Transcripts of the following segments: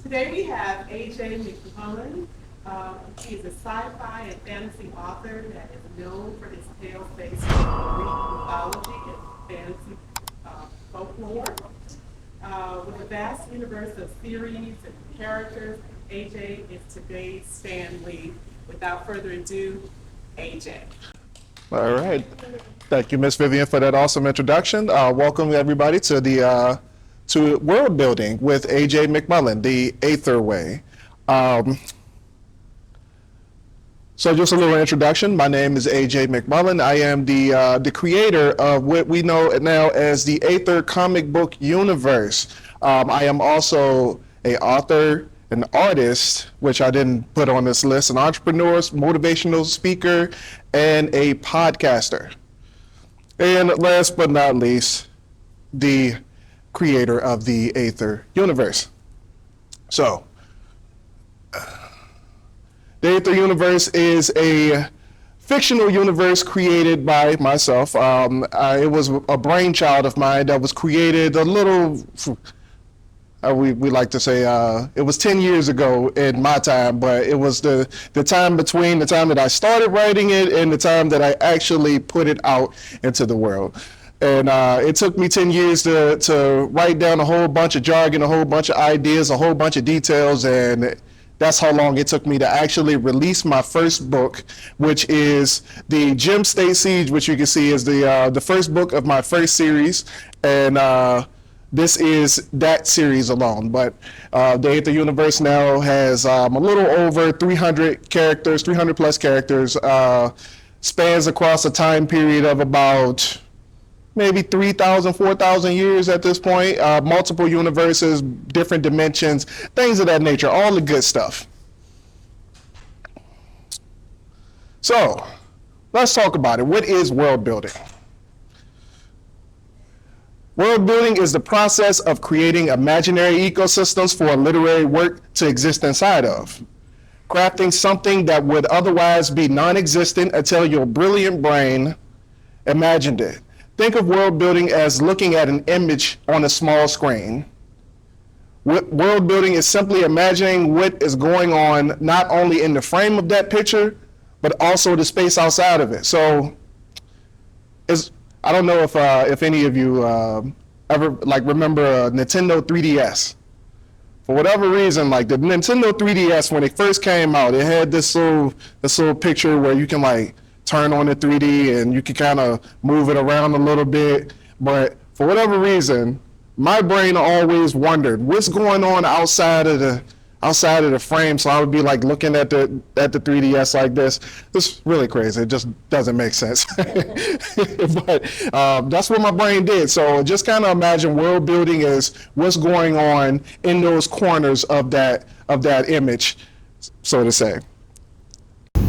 Today we have AJ McMullen. He is a sci-fi and fantasy author that is known for his tales based on Greek mythology and fantasy folklore. With a vast universe of series and characters, AJ is today's Stan Lee. Without further ado, AJ. All right. Thank you, Miss Vivian, for that awesome introduction. Welcome everybody to the to World Building with AJ McMullen, the Aether Way. So just a little introduction. My name is AJ McMullen. I am the creator of what we know now as the Aether comic book universe. I am also an author, an artist, which I didn't put on this list, an entrepreneur, motivational speaker, and a podcaster. And last but not least, the creator of the Aether universe. So, the Aether universe is a fictional universe created by myself. It was a brainchild of mine that was created a little, we like to say, it was 10 years ago in my time, but it was the time between the time that I started writing it and the time that I actually put it out into the world. And it took me 10 years to write down a whole bunch of jargon, a whole bunch of ideas, a whole bunch of details, and that's how long it took me to actually release my first book, which is the Gem State Siege, which you can see is the first book of my first series. And this is that series alone. But the Aether universe now has a little over 300 characters, 300 plus characters, spans across a time period of about maybe 3,000, 4,000 years at this point, multiple universes, different dimensions, things of that nature, all the good stuff. So, let's talk about it. What is world building? World building is the process of creating imaginary ecosystems for a literary work to exist inside of. Crafting something that would otherwise be non-existent until your brilliant brain imagined it. Think of world building as looking at an image on a small screen. World building is simply imagining what is going on not only in the frame of that picture, but also the space outside of it. So, I don't know if any of you ever remember a Nintendo 3DS. For whatever reason, like the Nintendo 3DS, when it first came out, it had this little picture where you can turn on the 3D and you can kind of move it around a little bit. But for whatever reason, my brain always wondered what's going on outside of the frame. So I would be looking at the 3DS like this. It's really crazy. It just doesn't make sense. But that's what my brain did. So just kind of imagine world building is what's going on in those corners of that image, so to say.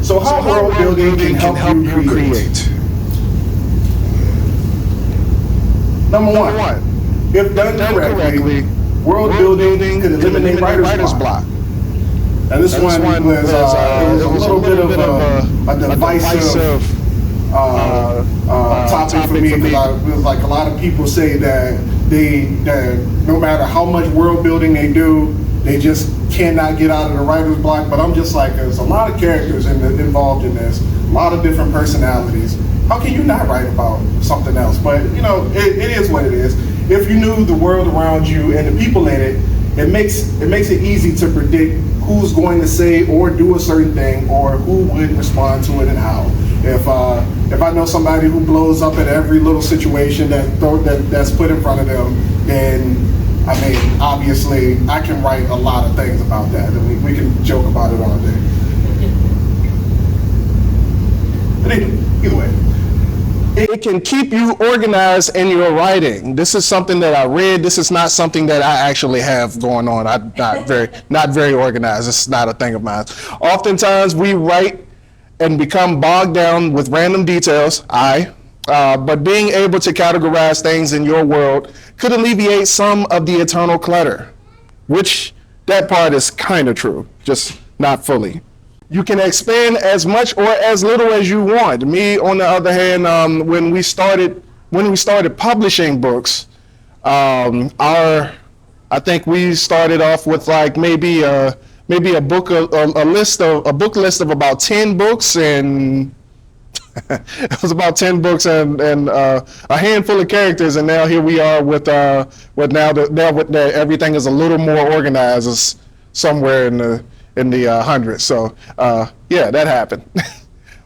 So how world building can help you create? Number one, if done correctly, world building could eliminate writer's block. And this one was a little bit of a divisive topic for me, because it was a lot of people say that no matter how much world building they do, they just cannot get out of the writer's block. But I'm just there's a lot of characters involved in this, a lot of different personalities. How can you not write about something else? But it is what it is. If you knew the world around you and the people in it, it makes it easy to predict who's going to say or do a certain thing, or who would respond to it and how. If I know somebody who blows up at every little situation that's put in front of them, then obviously, I can write a lot of things about that, and we can joke about it all day. But either way, it can keep you organized in your writing. This is something that I read. This is not something that I actually have going on. I'm not very organized. This is not a thing of mine. Oftentimes, we write and become bogged down with random details. But being able to categorize things in your world could alleviate some of the eternal clutter, which that part is kind of true, just not fully. You can expand as much or as little as you want. Me, on the other hand, when we started publishing books, our I think we started off with like maybe a book a book list of about 10 books, and it was about 10 books and a handful of characters, and now here we are with everything is a little more organized. It's somewhere in the hundreds. So yeah, that happened.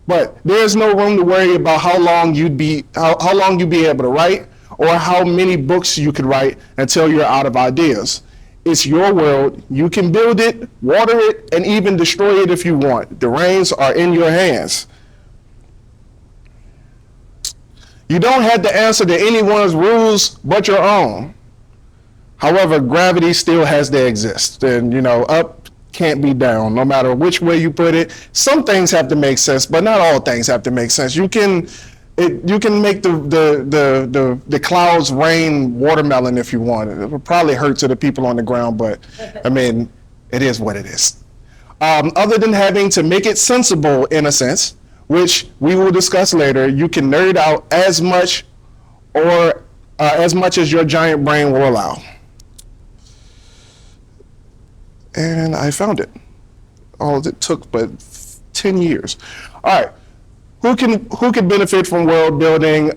But there's no room to worry about how long you'd be able to write, or how many books you could write until you're out of ideas. It's your world. You can build it, water it, and even destroy it if you want. The reins are in your hands. You don't have to answer to anyone's rules but your own. However, gravity still has to exist, and up can't be down, no matter which way you put it. Some things have to make sense, but not all things have to make sense. You can make the clouds rain watermelon if you want. It will probably hurt to the people on the ground, but I mean, it is what it is. Other than having to make it sensible in a sense, which we will discuss later, you can nerd out as much as your giant brain will allow. And I found it. All it took but 10 years. All right. Who can benefit from world building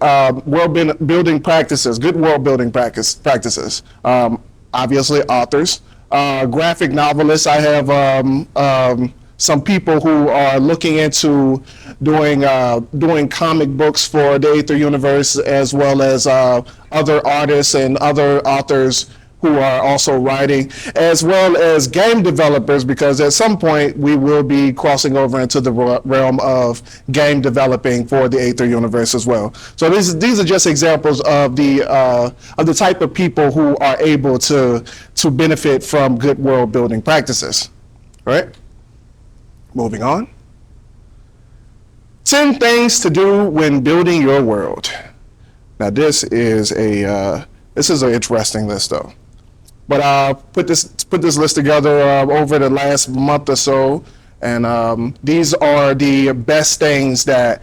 practices, good world building practices? Obviously, authors, graphic novelists. I have some people who are looking into doing comic books for the Aether universe, as well as other artists and other authors who are also writing, as well as game developers, because at some point we will be crossing over into the realm of game developing for the Aether universe as well. So these are just examples of the type of people who are able to benefit from good world building practices. All right, moving on. 10 things to do when building your world. Now this is an interesting list though. But put this list together over the last month or so, and these are the best things that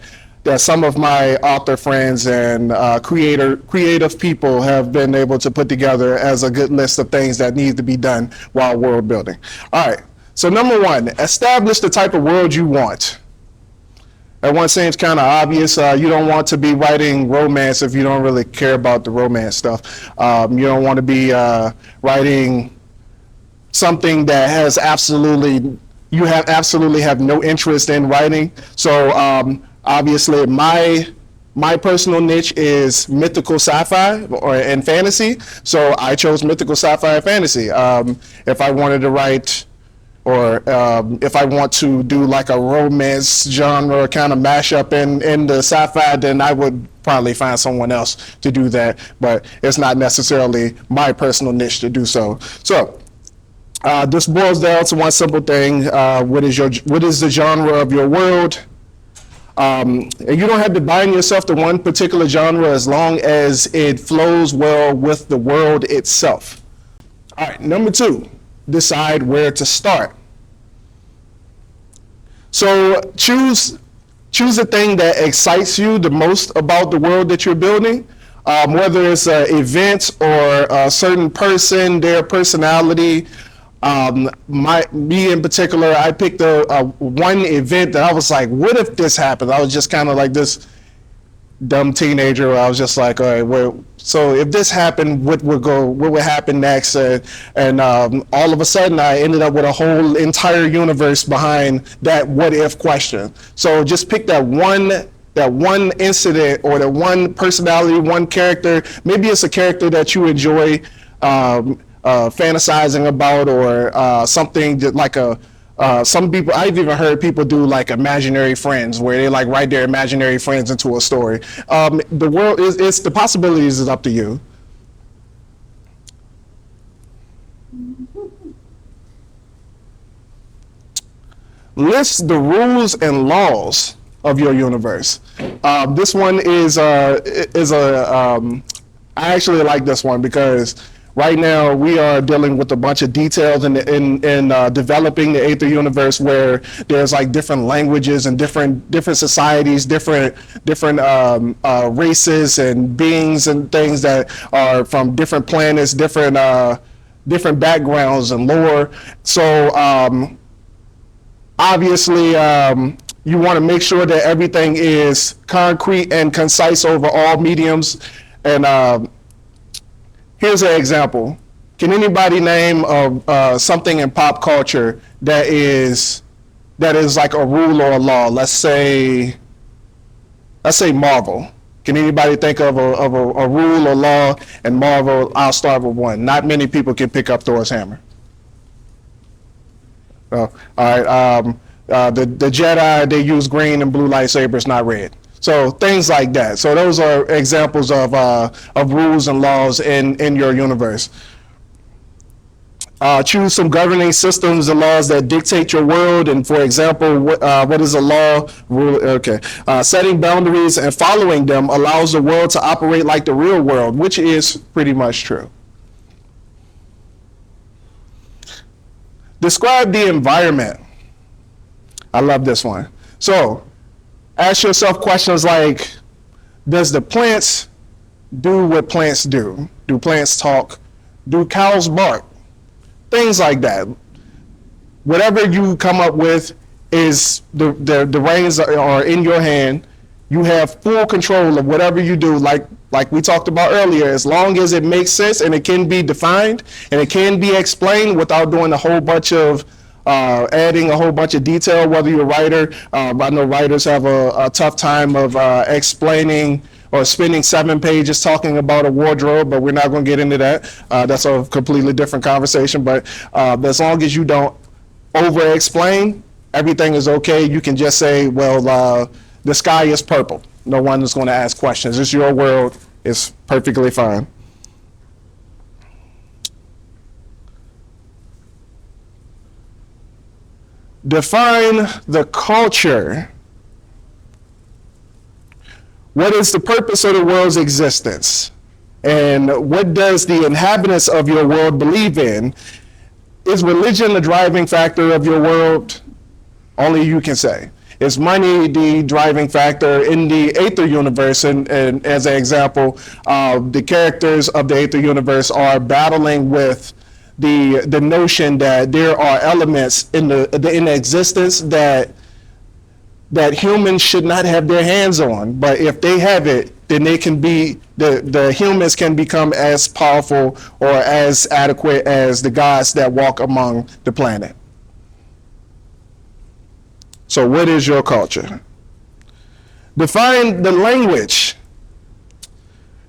some of my author friends and creative people have been able to put together as a good list of things that need to be done while world building. All right. So number 1, establish the type of world you want. That one seems kind of obvious. You don't want to be writing romance if you don't really care about the romance stuff. You don't want to be writing something that you absolutely have no interest in writing. So obviously my personal niche is mythical sci-fi and fantasy. So I chose mythical sci-fi and fantasy. If I wanted to write, or if I want to do like a romance genre kind of mashup in the sci-fi, then I would probably find someone else to do that. But it's not necessarily my personal niche to do so. So this boils down to one simple thing: what is the genre of your world? And you don't have to bind yourself to one particular genre as long as it flows well with the world itself. All right, number 2. Decide where to start. So choose the thing that excites you the most about the world that you're building, whether it's an event or a certain person, their personality. Me in particular, I picked one event that I was like, what if this happened? I was just kind of like this dumb teenager where I was just like, all right, so if this happened, what would happen next? And all of a sudden I ended up with a whole entire universe behind that what if question. So just pick that one incident or the one personality, one character. Maybe it's a character that you enjoy fantasizing about, or something that like some people, I've even heard people do like imaginary friends, where they like write their imaginary friends into a story. The world the possibilities is up to you. List the rules and laws of your universe. This one I actually like this one because right now we are dealing with a bunch of details in developing the Aether universe, where there's like different languages and different societies, different races and beings and things that are from different planets, different different backgrounds and lore. So obviously, you want to make sure that everything is concrete and concise over all mediums. And here's an example. Can anybody name something in pop culture that is like a rule or a law? Let's say Marvel. Can anybody think of a rule or law in Marvel? I'll start with one. Not many people can pick up Thor's hammer. Oh, all right. The Jedi, they use green and blue lightsabers, not red. So things like that. So those are examples of rules and laws in your universe. Choose some governing systems and laws that dictate your world. And for example, what is a law? Rule. Okay. Setting boundaries and following them allows the world to operate like the real world, which is pretty much true. Describe the environment. I love this one. So ask yourself questions like, does the plants do what plants do? Do plants talk? Do cows bark? Things like that. Whatever you come up with is the reins are in your hand. You have full control of whatever you do, like we talked about earlier, as long as it makes sense and it can be defined and it can be explained without doing a whole bunch of adding a whole bunch of detail, whether you're a writer. I know writers have a tough time of explaining or spending 7 pages talking about a wardrobe, but we're not going to get into that. That's a completely different conversation. But as long as you don't over-explain, everything is okay. You can just say, well, the sky is purple. No one is going to ask questions. It's your world. It's perfectly fine. Define the culture. What is the purpose of the world's existence? And what does the inhabitants of your world believe in? Is religion the driving factor of your world? Only you can say. Is money the driving factor in the Aether universe? And as an example, the characters of the Aether universe are battling with the notion that there are elements in the existence that humans should not have their hands on, but if they have it, then they can be the humans can become as powerful or as adequate as the gods that walk among the planet. So what is your culture? Define the language.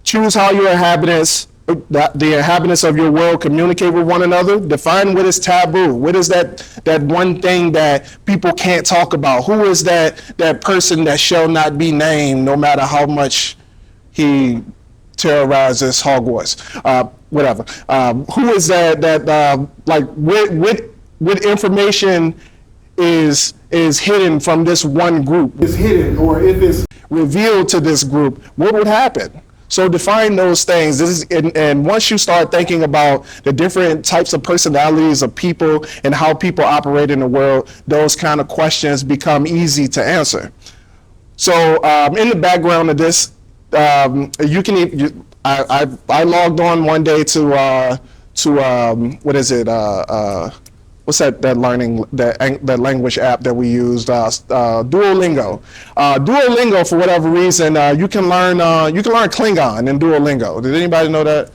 Choose how your inhabitants, the inhabitants of your world, communicate with one another. Define what is taboo. What is that one thing that people can't talk about? Who is that person that shall not be named, no matter how much he terrorizes Hogwarts? Whatever. Who is that like what information is hidden from this one group? Is hidden, or if it's revealed to this group, what would happen? So define those things. And once you start thinking about the different types of personalities of people and how people operate in the world, those kind of questions become easy to answer. So in the background of this, you can. I logged on one day to what is it? What's that learning that language app that we used? Duolingo. Duolingo, for whatever reason, you can learn Klingon in Duolingo. Did anybody know that?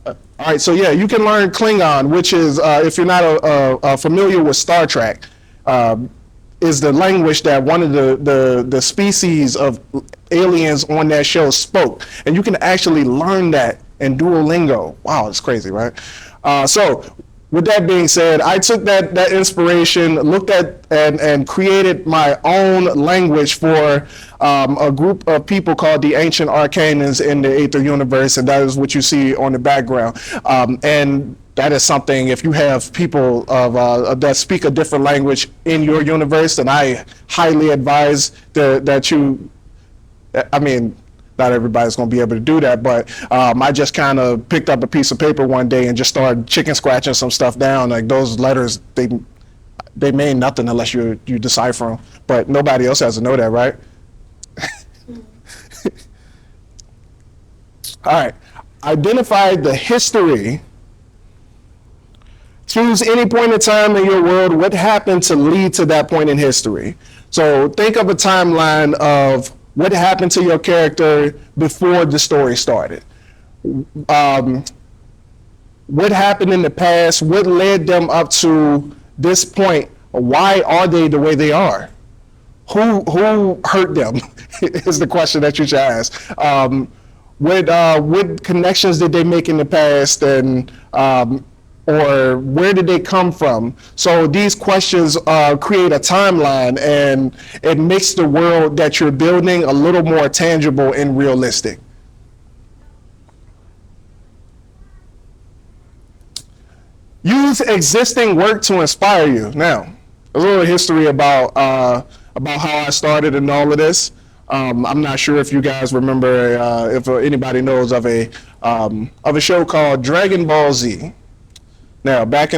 All right, so yeah, you can learn Klingon, which is if you're not familiar with Star Trek, is the language that one of the species of aliens on that show spoke, and you can actually learn that in Duolingo. Wow, it's crazy, right? So with that being said, I took that inspiration, looked at and created my own language for a group of people called the Ancient Arcanans in the Aether universe, and that is what you see on the background. And that is something, if you have people that speak a different language in your universe, then I highly advise that you, I mean, not everybody's going to be able to do that, but I just kind of picked up a piece of paper one day and just started chicken scratching some stuff down. Like those letters, they mean nothing unless you decipher them, but nobody else has to know that, right? All right, identify the history Choose any point in time in your world. What happened to lead to that point in history? So think of a timeline of what happened to your character before the story started. What happened in the past? What led them up to this point? Why are they the way they are? Who hurt them is the question that you should ask. What connections did they make in the past, and or where did they come from? So these questions create a timeline, and it makes the world that you're building a little more tangible and realistic. Use existing work to inspire you. Now, a little history about how I started and all of this. I'm not sure if you guys remember, if anybody knows of a show called Dragon Ball Z. Now, back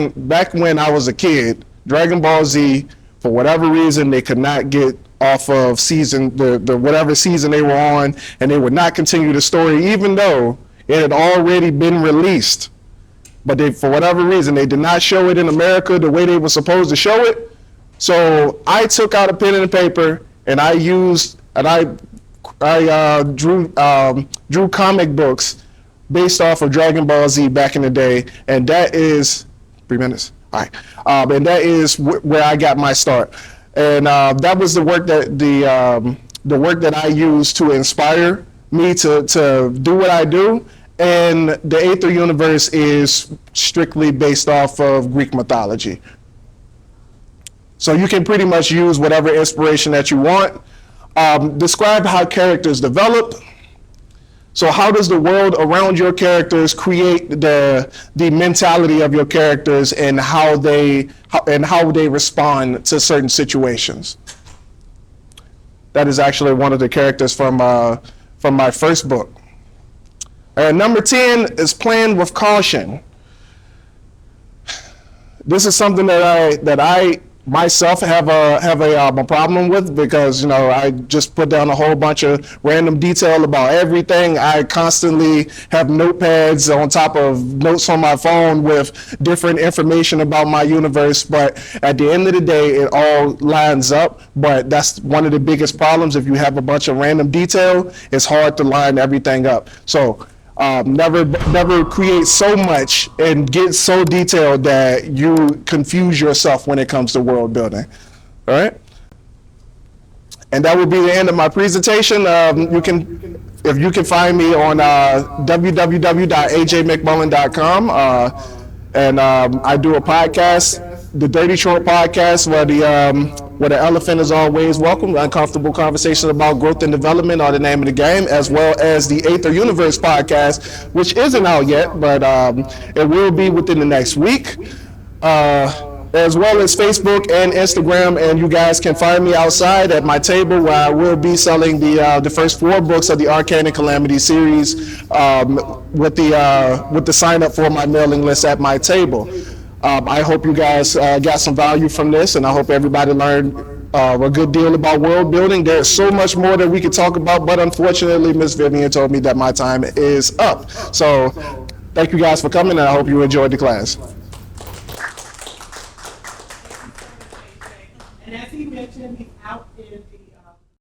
when I was a kid, Dragon Ball Z, for whatever reason, they could not get off of the whatever season they were on, and they would not continue the story, even though it had already been released. But for whatever reason, they did not show it in America the way they were supposed to show it. So I took out a pen and a paper, and I drew comic books based off of Dragon Ball Z back in the day, and that is 3 minutes. All right, and that is where I got my start, and that was the work that I used to inspire me to do what I do. And the Aether universe is strictly based off of Greek mythology. So you can pretty much use whatever inspiration that you want. Describe how characters develop. So how does the world around your characters create the mentality of your characters, and how they respond to certain situations? That is actually one of the characters from my first book. Number 10 is plan with caution. This is something that I myself have a problem with, because I just put down a whole bunch of random detail about everything. I constantly have notepads on top of notes on my phone with different information about my universe, but at the end of the day, it all lines up. But that's one of the biggest problems. If you have a bunch of random detail, it's hard to line everything up. So never create so much and get so detailed that you confuse yourself when it comes to world building. All right, and that will be the end of my presentation. You can find me on www.ajmcmullen.com, and I do a podcast, the Dirty Short Podcast, where the elephant is always welcome. Uncomfortable conversations about growth and development are the name of the game, as well as the Aether Universe podcast, which isn't out yet, but it will be within the next week, as well as Facebook and Instagram. And you guys can find me outside at my table, where I will be selling the first 4 books of the Arcane and Calamity series, with the sign up for my mailing list at my table. I hope you guys got some value from this, and I hope everybody learned a good deal about world building. There's so much more that we could talk about, but unfortunately, Ms. Vivian told me that my time is up. So thank you guys for coming, and I hope you enjoyed the class.